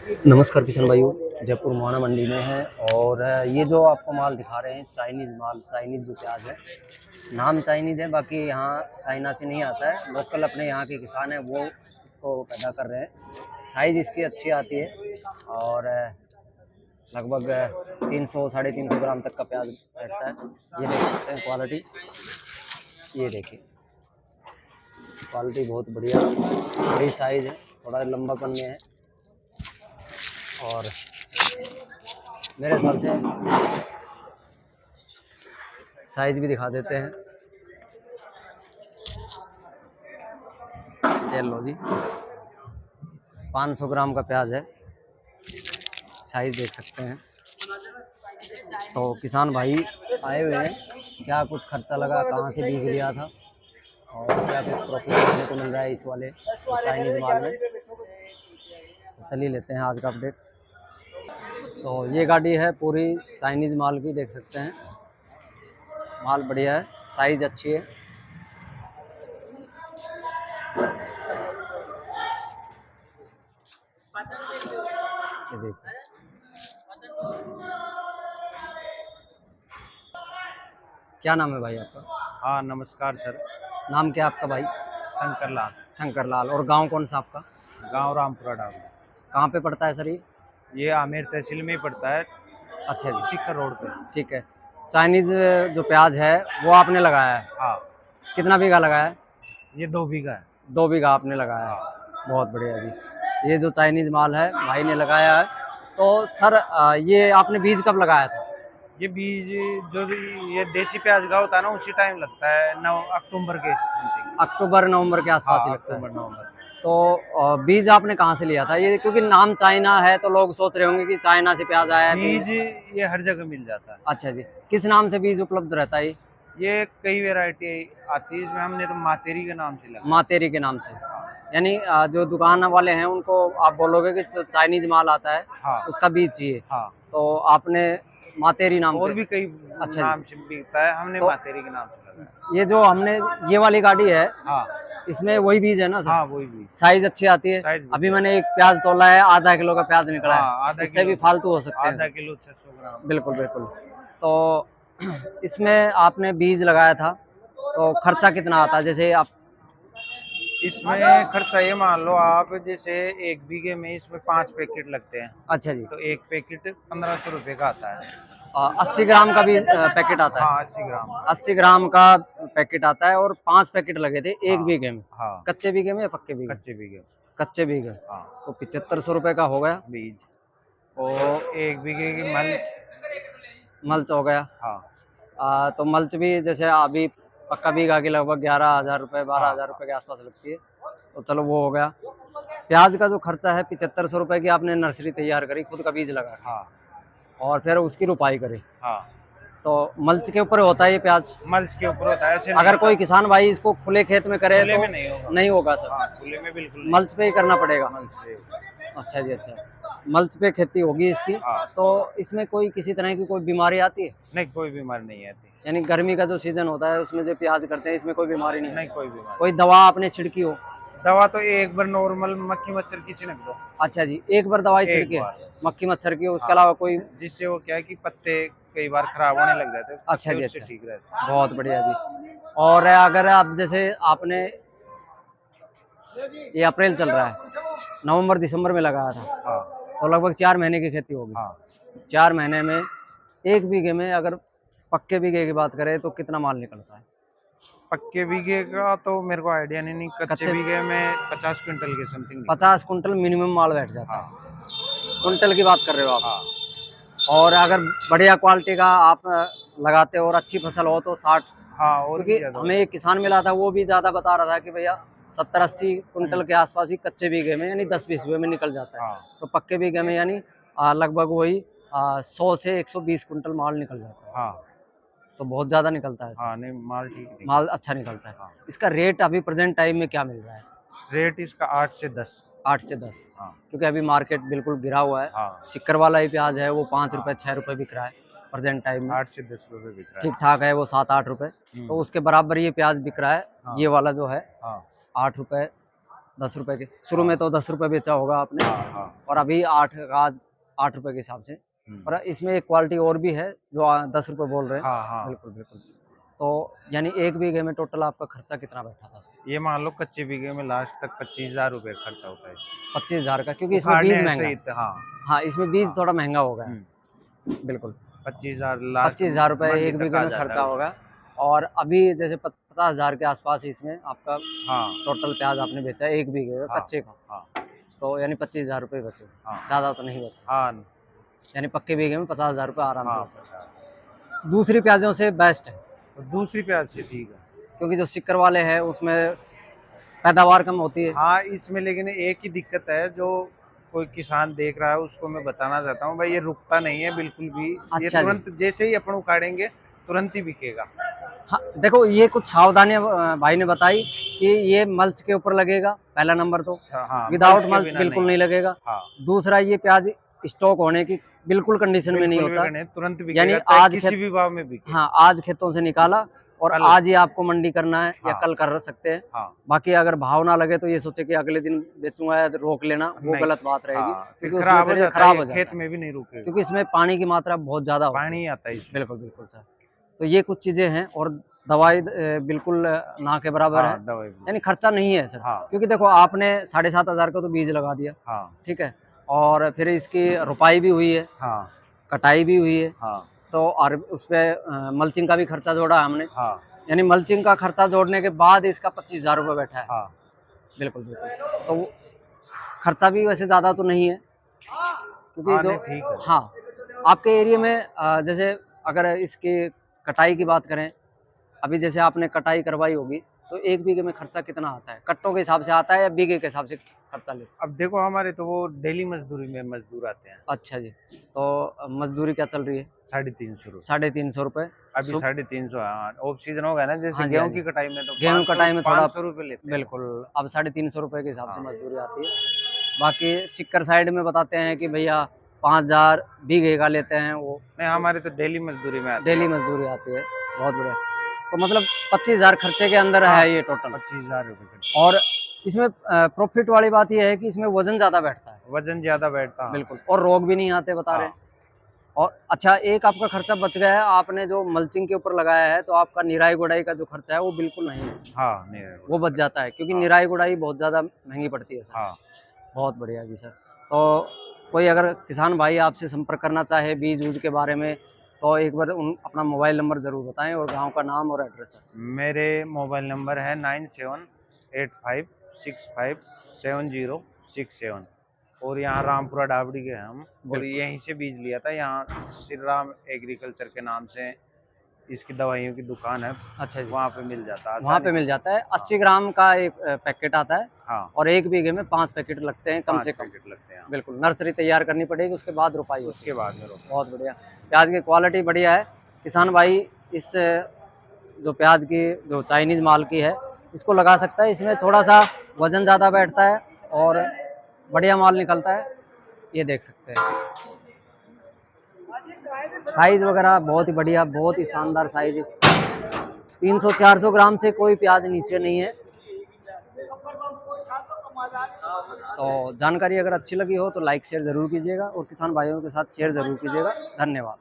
नमस्कार किसान भाइयों, जयपुर मोहाना मंडी में है। और ये जो आपको माल दिखा रहे हैं चाइनीज़ माल, चाइनीज़ जो प्याज है, नाम चाइनीज़ है, बाकी यहाँ चाइना से नहीं आता है। लोकल अपने यहाँ के किसान हैं वो इसको पैदा कर रहे हैं। साइज़ इसकी अच्छी आती है और लगभग 300 साढ़े 300 ग्राम तक का प्याज बैठता है। ये देख सकते हैं क्वालिटी, ये देखिए क्वालिटी बहुत बढ़िया, बड़ी साइज़ है, थोड़ा लंबापन में है। और मेरे हिसाब से साइज भी दिखा देते हैं। ये लो जी, 500 ग्राम का प्याज है, साइज देख सकते हैं। तो किसान भाई आए हुए हैं, क्या कुछ खर्चा लगा, कहाँ से बीज लिया था और क्या कुछ प्रॉफिट देखने को मिल रहा है इस वाले चाइनीज़ माल में, तो चलिए लेते हैं आज का अपडेट। तो ये गाड़ी है पूरी चाइनीज़ माल की, देख सकते हैं माल बढ़िया है, साइज अच्छी है। ये देखिए, क्या नाम है भाई आपका? हाँ नमस्कार सर। नाम क्या आपका भाई? शंकर लाल। शंकर लाल। और गांव कौन सा आपका? गांव रामपुरा डाबली। कहाँ पे पड़ता है सर ये आमेर तहसील में ही पड़ता है। अच्छा जी, सिक्कर रोड पे। ठीक है। चाइनीज़ जो प्याज है वो आपने लगाया है? हाँ। कितना बीघा लगाया है? ये 2 बीघा है। 2 बीघा आपने लगाया है। हाँ। बहुत बढ़िया जी। ये जो चाइनीज़ माल है भाई ने लगाया है। तो सर ये आपने बीज कब लगाया था? ये बीज जो ये देसी प्याज का होता है ना, उसी टाइम लगता है, 9 अक्टूबर के समथिंग। अक्टूबर नवंबर के आसपास ही लगता है। अक्टूबर नवंबर। तो बीज आपने कहाँ से लिया था? ये क्योंकि नाम चाइना है तो लोग सोच रहे होंगे कि चाइना से प्याज आया है। बीज ये हर जगह मिल जाता है। अच्छा जी, किस नाम से बीज उपलब्ध रहता है? ये कई वैरायटी आती है, इसमें हमने तो मातेरी के नाम से लगा। मातेरी के नाम से, यानी जो दुकान वाले हैं उनको आप बोलोगे कि जो चाइनीज माल आता है हाँ। उसका बीज चाहिए। हाँ। तो आपने मातेरी नाम और पे, भी कई अच्छा नाम से बिकता है, हमने तो मातेरी के नाम से लगाया। ये जो हमने ये वाली गाड़ी है, हाँ इसमें वही बीज है ना सर? हाँ वही बीज। साइज अच्छी आती है। साइज अभी मैंने एक प्याज तोला है, आधा किलो का प्याज निकला हाँ, है, इससे भी फालतू हो सकते हैं। आधा किलो 600 ग्राम। बिल्कुल बिल्कुल। तो इसमें आपने बीज लगाया था, तो खर्चा कितना आता है? जैसे आप इसमें खर्चा ये मान लो आप, जैसे 1 बीघे में इसमें 5 पैकेट लगते हैं। अच्छा जी, तो एक पैकेट 1500 रुपये का आता है। 80 ग्राम का भी पैकेट आता है? हाँ 80 ग्राम। 80 ग्राम का पैकेट आता है और 5 पैकेट लगे थे 1 बीघे में। हाँ कच्चे बीघे में या पक्के बीघे? कच्चे बीघे। कच्चे बीघे। हाँ। तो 7500 रुपये का हो गया बीज और 1 बीघे की मल्च। मल्च हो गया। हाँ। तो मल्च भी जैसे अभी पक्का बीघा की लगभग 11,000 रुपये 12,000 रुपये के आसपास लगती है, तो चलो वो हो गया। प्याज का जो खर्चा है 7500 रुपये की, आपने नर्सरी तैयार करी, खुद का बीज लगा हाँ। और फिर उसकी रुपाई करी। हाँ। तो मल्च के ऊपर होता है ये प्याज? मल्च के ऊपर होता है। ऐसे अगर कोई किसान भाई इसको खुले खेत में करे खुले तो में नहीं होगा। नहीं होगा सर? हाँ, खुले में बिल्कुल नहीं। मल्च पे ही करना पड़ेगा। मल्च पे। अच्छा जी, अच्छा, मल्च पे खेती होगी इसकी। हाँ। तो इसमें कोई किसी तरह की कोई बीमारी आती है? नहीं, कोई बीमारी नहीं आती। यानी गर्मी का जो सीजन होता है उसमें जो प्याज करते हैं, इसमें कोई बीमारी नहीं? नहीं कोई बीमारी। कोई दवा आपने छिड़की हो? दवा तो एक बार नॉर्मल मक्खी मच्छर की छिड़क दो। अच्छा जी, एक बार दवाई छिड़की है मक्खी मच्छर की, उसके अलावा कोई? जिससे वो क्या है कि पत्ते कई बार खराब होने लग जाते हैं। अच्छा जी, अच्छा, ठीक रहता है। बहुत बढ़िया जी। और अगर आप जैसे आपने ये अप्रैल चल रहा है, नवंबर दिसंबर में लगाया था, हाँ। तो लगभग 4 महीने की खेती होगी। हाँ। 4 महीने में 1 बीघे में अगर पक्के बीघे की बात करें तो कितना माल निकलता है? पक्के बीघे का तो मेरे को आइडिया नहीं। कच्चे बीघे में 50 क्विंटल के समथिंग। 50 कुंटल मिनिमम माल बैठ जाता है। हाँ। कुंटल की बात कर रहे हो आप? हाँ। और अगर बढ़िया क्वालिटी का आप लगाते हो और अच्छी फसल हो तो 60। हाँ। और क्योंकि हमें एक किसान मिला था, वो भी ज़्यादा बता रहा था कि भैया 70-80 कुंटल के आसपास भी कच्चे बीघे में यानी 10-20 बीघे में निकल जाता है। हाँ। तो पक्के बीघे में यानी लगभग वही 100 से 120 कुंटल माल निकल जाता है। हाँ। तो बहुत ज़्यादा निकलता है। हाँ नहीं, माल ठीक। माल अच्छा निकलता है। हाँ। इसका रेट अभी प्रेजेंट टाइम में क्या मिल रहा है? रेट इसका 8 से 10। 8 से 10। हाँ। क्योंकि अभी मार्केट बिल्कुल गिरा हुआ है। हाँ। सिक्कर वाला ही प्याज है वो 5 रुपये 6 रुपये बिक रहा है प्रेजेंट टाइम में। 8 से 10 रुपये बिक रहा है। ठीक ठाक है वो 7-8 रुपये। तो उसके बराबर ये प्याज बिक रहा है। हाँ। ये वाला जो है हाँ। 8 रुपये 10 रुपए के शुरू में तो 10 रुपए बेचा होगा आपने, हाँ हाँ। और अभी 8 रुपए के हिसाब से। और इसमें एक क्वालिटी और भी है जो 10 रुपए बोल रहे हैं। हाँ हाँ। बिल्कुल बिल्कुल। तो यानी 1 बीघे में टोटल आपका खर्चा कितना बैठा था इसका? ये मान लो कच्चे बीघे में लास्ट तक 25,000 रुपए खर्चा होता है। 25,000 का, क्योंकि इसमें उखाड़ने बीज से महंगा है। ही- हाँ हाँ, इसमें बीज हाँ। थोड़ा महंगा हो गया है। बिल्कुल 25,000 लास्ट 25,000 रुपए मंडी 1 तक बीघे आ में जाता खर्चा है होगा। और अभी जैसे 50,000 के आसपास इसमें आपका हाँ टोटल प्याज आपने बेचा है 1 बीघे का हाँ, कच्चे का, हाँ तो यानी 25,000 रुपये बचे, हाँ ज़्यादा तो नहीं बचे। हाँ यानी पक्के बीघे में 50,000 रुपये आराम से हाँ। बचे। दूसरी प्याजों से बेस्ट है, तो दूसरी प्याज से ठीक है। क्योंकि जो सिक्कर वाले हैं उसमें पैदावार कम होती है। हाँ इसमें लेकिन एक ही दिक्कत है, जो कोई किसान देख रहा है उसको मैं बताना चाहता हूँ भाई, ये रुकता नहीं है बिल्कुल भी। ये अच्छा जी। तुरंत जैसे ही अपन उखाड़ेंगे तुरंत ही बिकेगा। हाँ, देखो ये कुछ सावधानियां भाई ने बताई कि ये मल्च के ऊपर लगेगा, पहला नंबर तो हाँ विदाउट के मल्च बिना बिल्कुल नहीं लगेगा। हाँ दूसरा, ये प्याज स्टॉक होने की बिल्कुल कंडीशन में नहीं बिल्कुल होता। भी नहीं, तुरंत यानी बिकेगा, चाहे आज किसी भी भाव में बिके। हाँ, आज खेतों से निकाला और कल। आज ही आपको मंडी करना है या हाँ। कल कर सकते हैं। हाँ बाकी अगर भाव ना लगे तो ये सोचे कि अगले दिन बेचूंगा या रोक लेना, वो नहीं। गलत बात रहेगी। हाँ, क्योंकि फिर उसमें खराब हो फिर ये जाता खराब है, हो जाता खेत है, में भी नहीं रुकेगा, क्योंकि इसमें पानी की मात्रा बहुत ज्यादा होती है। पानी आता है इसमें। बिल्कुल बिल्कुल सर। तो ये कुछ चीजें हैं, और दवाई बिल्कुल ना के बराबर है, हाँ दवाई भी। यानी खर्चा नहीं है सर। हाँ क्योंकि देखो आपने 7,500 का तो बीज लगा दिया, हाँ ठीक है, और फिर इसकी रुपाई भी हुई है, हाँ कटाई भी हुई है, हाँ तो और उस पर मल्चिंग का भी खर्चा जोड़ा हमने। हाँ यानी मल्चिंग का खर्चा जोड़ने के बाद इसका 25,000 रुपये बैठा है। हाँ। बिल्कुल बिल्कुल। तो वो खर्चा भी वैसे ज़्यादा तो नहीं है, क्योंकि हाँ, जो नहीं, ठीक है। हाँ, आपके एरिया में जैसे अगर इसकी कटाई की बात करें, अभी जैसे आपने कटाई करवाई होगी, तो 1 बीघे में खर्चा कितना आता है? कट्टों के हिसाब से आता है या बीघे के हिसाब से खर्चा लेते? अब देखो हमारे तो वो डेली मजदूरी में मजदूर आते हैं। अच्छा जी। तो मजदूरी क्या चल रही है? 350 रुपये। 350 रुपये। अभी 350। हाँ ऑफ सीजन हो गया ना, जैसे हाँ जी, गेहूं हाँ जी। की कटाई में तो गेहूं कटाई में थोड़ा 500 रुपये लेते हैं। बिल्कुल, अब 350 रुपये के हिसाब से हाँ। मजदूरी आती है। बाकी सिक्कर साइड में बताते हैं कि भैया 5,000 बीघे का लेते हैं वो। नहीं हमारे तो डेली मजदूरी में आते डेली मजदूरी आती है, बहुत बढ़िया। तो मतलब 25,000 खर्चे के अंदर हाँ, है ये टोटल। 25,000 रुपये। और इसमें प्रॉफिट वाली बात ये है कि इसमें वजन ज़्यादा बैठता है। वजन ज्यादा बैठता है। बिल्कुल, और रोग भी नहीं आते बता रहे हैं। और अच्छा, एक आपका खर्चा बच गया है, आपने जो मल्चिंग के ऊपर लगाया है, तो आपका निराई गुड़ाई का जो खर्चा है वो बिल्कुल नहीं है, हाँ नहीं वो बच जाता है, क्योंकि हाँ। निराई गुड़ाई बहुत ज़्यादा महंगी पड़ती है सर। हाँ बहुत बढ़िया जी सर। तो कोई अगर किसान भाई आपसे संपर्क करना चाहे बीज ऊज के बारे में, तो एक बार अपना मोबाइल नंबर ज़रूर बताएं और गांव का नाम और एड्रेस सर। मेरे मोबाइल नंबर है 9785657067 और यहाँ रामपुरा डाबड़ी के हैं हम, और यहीं से बीज लिया था। यहाँ श्री राम एग्रीकल्चर के नाम से इसकी दवाइयों की दुकान है। अच्छा जी, वहाँ पे मिल जाता है, वहाँ पे मिल जाता है। 80 ग्राम का एक पैकेट आता है, हाँ और 1 बीघे में 5 पैकेट लगते हैं कम 5 से कम। पैकेट लगते हैं। बिल्कुल, नर्सरी तैयार करनी पड़ेगी, उसके बाद रुपाई होती है। उसके बाद में रोक। बहुत बढ़िया। प्याज की क्वालिटी बढ़िया है। किसान भाई इस जो प्याज की जो चाइनीज़ माल की है, इसको लगा सकता है। इसमें थोड़ा सा वज़न ज़्यादा बैठता है और बढ़िया माल निकलता है, ये देख सकते हैं। साइज़ वगैरह बहुत ही बढ़िया, बहुत ही शानदार साइज़। 300-400 ग्राम से कोई प्याज नीचे नहीं है। तो जानकारी अगर अच्छी लगी हो तो लाइक शेयर ज़रूर कीजिएगा, और किसान भाइयों के साथ शेयर ज़रूर कीजिएगा। धन्यवाद।